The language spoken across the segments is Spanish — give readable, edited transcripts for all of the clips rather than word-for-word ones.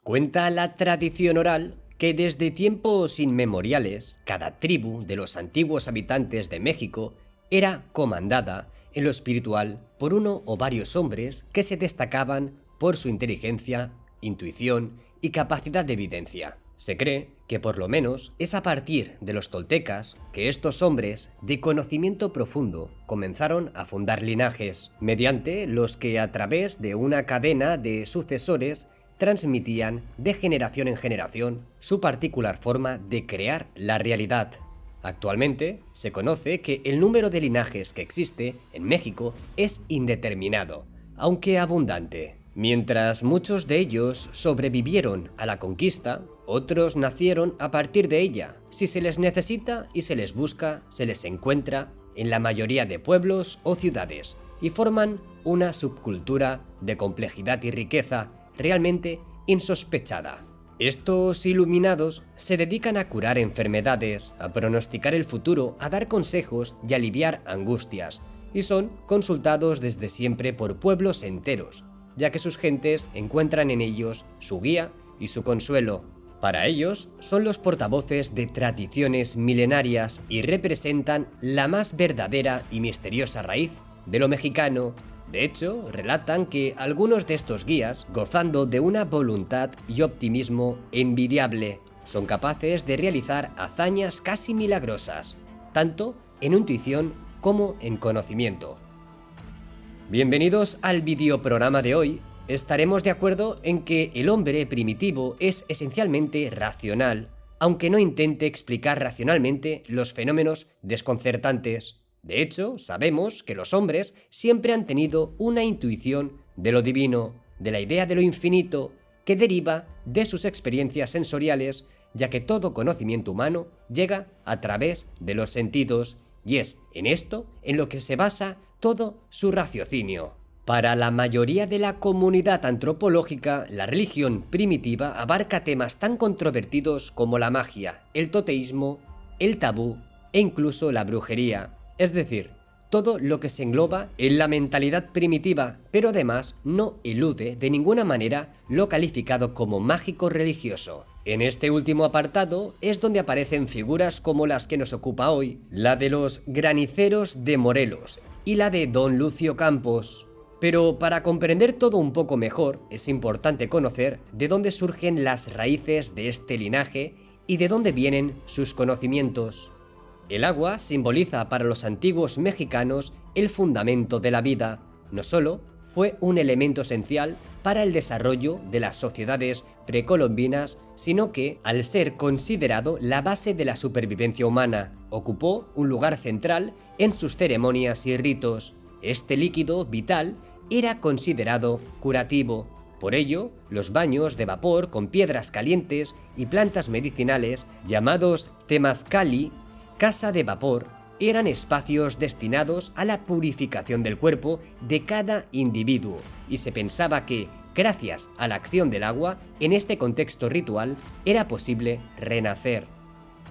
Cuenta la tradición oral que desde tiempos inmemoriales, cada tribu de los antiguos habitantes de México era comandada en lo espiritual por uno o varios hombres que se destacaban por su inteligencia, intuición y capacidad de evidencia. Se cree que por lo menos es a partir de los toltecas que estos hombres de conocimiento profundo comenzaron a fundar linajes, mediante los que a través de una cadena de sucesores transmitían de generación en generación su particular forma de crear la realidad. Actualmente se conoce que el número de linajes que existe en México es indeterminado, aunque abundante. Mientras muchos de ellos sobrevivieron a la conquista, otros nacieron a partir de ella. Si se les necesita y se les busca, se les encuentra en la mayoría de pueblos o ciudades y forman una subcultura de complejidad y riqueza realmente insospechada. Estos iluminados se dedican a curar enfermedades, a pronosticar el futuro, a dar consejos y aliviar angustias, y son consultados desde siempre por pueblos enteros, ya que sus gentes encuentran en ellos su guía y su consuelo. Para ellos son los portavoces de tradiciones milenarias y representan la más verdadera y misteriosa raíz de lo mexicano. De hecho, relatan que algunos de estos guías, gozando de una voluntad y optimismo envidiable, son capaces de realizar hazañas casi milagrosas, tanto en intuición como en conocimiento. Bienvenidos al videoprograma de hoy. Estaremos de acuerdo en que el hombre primitivo es esencialmente racional, aunque no intente explicar racionalmente los fenómenos desconcertantes. De hecho, sabemos que los hombres siempre han tenido una intuición de lo divino, de la idea de lo infinito, que deriva de sus experiencias sensoriales, ya que todo conocimiento humano llega a través de los sentidos, y es en esto en lo que se basa todo su raciocinio. Para la mayoría de la comunidad antropológica, la religión primitiva abarca temas tan controvertidos como la magia, el toteísmo, el tabú e incluso la brujería. Es decir, todo lo que se engloba en la mentalidad primitiva, pero además no elude de ninguna manera lo calificado como mágico religioso. En este último apartado es donde aparecen figuras como las que nos ocupa hoy, la de los graniceros de Morelos y la de Don Lucio Campos. Pero para comprender todo un poco mejor, es importante conocer de dónde surgen las raíces de este linaje y de dónde vienen sus conocimientos. El agua simboliza para los antiguos mexicanos el fundamento de la vida. No solo fue un elemento esencial para el desarrollo de las sociedades precolombinas, sino que, al ser considerado la base de la supervivencia humana, ocupó un lugar central en sus ceremonias y ritos. Este líquido vital era considerado curativo. Por ello, los baños de vapor con piedras calientes y plantas medicinales, llamados temazcali, casa de vapor, eran espacios destinados a la purificación del cuerpo de cada individuo, y se pensaba que, gracias a la acción del agua, en este contexto ritual, era posible renacer.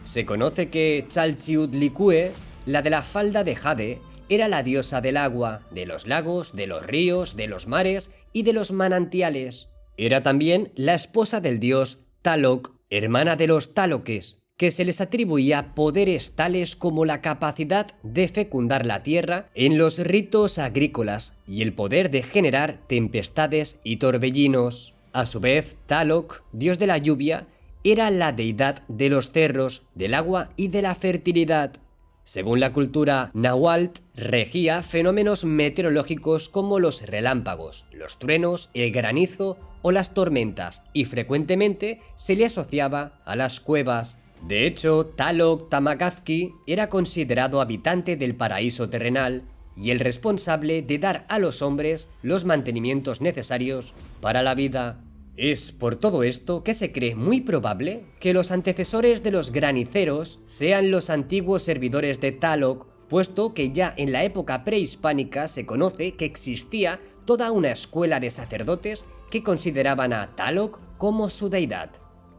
Se conoce que Chalchiuhtlicue, la de la falda de jade, era la diosa del agua, de los lagos, de los ríos, de los mares y de los manantiales. Era también la esposa del dios Tlaloc, hermana de los Tlaloques, que se les atribuía poderes tales como la capacidad de fecundar la tierra en los ritos agrícolas y el poder de generar tempestades y torbellinos. A su vez, Tlaloc, dios de la lluvia, era la deidad de los cerros, del agua y de la fertilidad. Según la cultura náhuatl, regía fenómenos meteorológicos como los relámpagos, los truenos, el granizo o las tormentas, y frecuentemente se le asociaba a las cuevas. De hecho, Tlaloc Tamagazki era considerado habitante del paraíso terrenal y el responsable de dar a los hombres los mantenimientos necesarios para la vida. Es por todo esto que se cree muy probable que los antecesores de los graniceros sean los antiguos servidores de Tlaloc, puesto que ya en la época prehispánica se conoce que existía toda una escuela de sacerdotes que consideraban a Tlaloc como su deidad.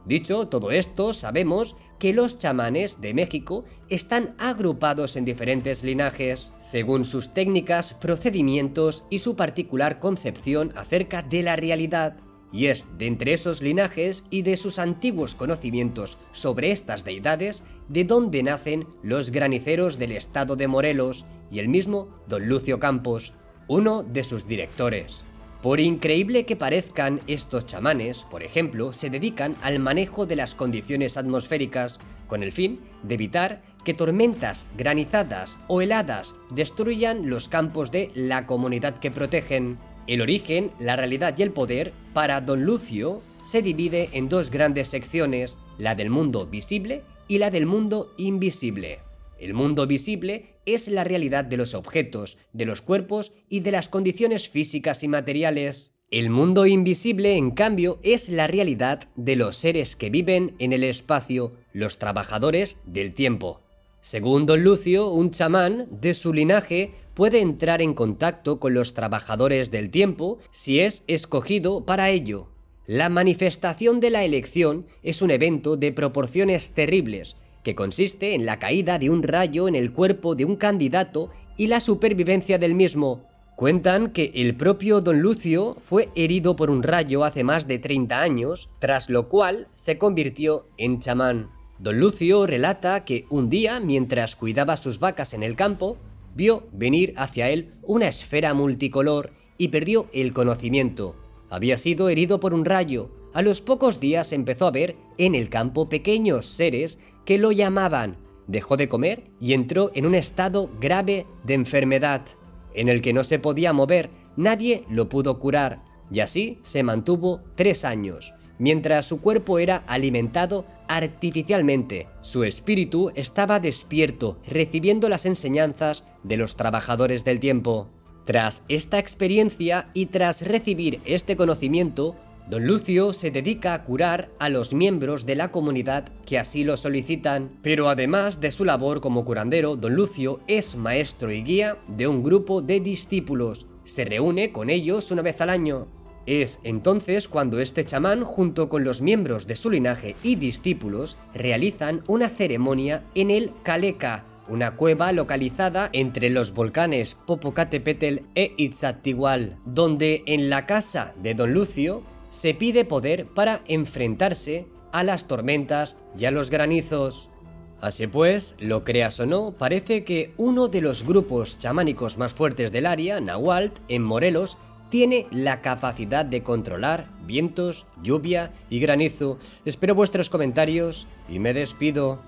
Dicho todo esto, sabemos que los chamanes de México están agrupados en diferentes linajes, según sus técnicas, procedimientos y su particular concepción acerca de la realidad. y es de entre esos linajes y de sus antiguos conocimientos sobre estas deidades de donde nacen los graniceros del estado de Morelos y el mismo don Lucio Campos, uno de sus directores. Por increíble que parezcan, estos chamanes, por ejemplo, se dedican al manejo de las condiciones atmosféricas con el fin de evitar que tormentas, granizadas o heladas destruyan los campos de la comunidad que protegen. El origen, la realidad y el poder, para don Lucio, se divide en dos grandes secciones, la del mundo visible y la del mundo invisible. El mundo visible es la realidad de los objetos, de los cuerpos y de las condiciones físicas y materiales. El mundo invisible, en cambio, es la realidad de los seres que viven en el espacio, los trabajadores del tiempo. Según don Lucio, un chamán de su linaje puede entrar en contacto con los trabajadores del tiempo si es escogido para ello. La manifestación de la elección es un evento de proporciones terribles, que consiste en la caída de un rayo en el cuerpo de un candidato y la supervivencia del mismo. Cuentan que el propio don Lucio fue herido por un rayo hace más de 30 años, tras lo cual se convirtió en chamán. Don Lucio relata que un día, mientras cuidaba sus vacas en el campo, vio venir hacia él una esfera multicolor y perdió el conocimiento. Había sido herido por un rayo. A los pocos días empezó a ver en el campo pequeños seres que lo llamaban. Dejó de comer y entró en un estado grave de enfermedad, en el que no se podía mover, nadie lo pudo curar, y así se mantuvo 3 años. Mientras su cuerpo era alimentado artificialmente, su espíritu estaba despierto, recibiendo las enseñanzas de los trabajadores del tiempo. Tras esta experiencia y tras recibir este conocimiento, don Lucio se dedica a curar a los miembros de la comunidad que así lo solicitan. Pero además de su labor como curandero, don Lucio es maestro y guía de un grupo de discípulos. Se reúne con ellos una vez al año. Es entonces cuando este chamán, junto con los miembros de su linaje y discípulos, realizan una ceremonia en el Caleca, una cueva localizada entre los volcanes Popocatépetl e Itzatigual, donde en la casa de don Lucio se pide poder para enfrentarse a las tormentas y a los granizos. Así pues, lo creas o no, parece que uno de los grupos chamánicos más fuertes del área, Nahualt, en Morelos, tiene la capacidad de controlar vientos, lluvia y granizo. Espero vuestros comentarios y me despido.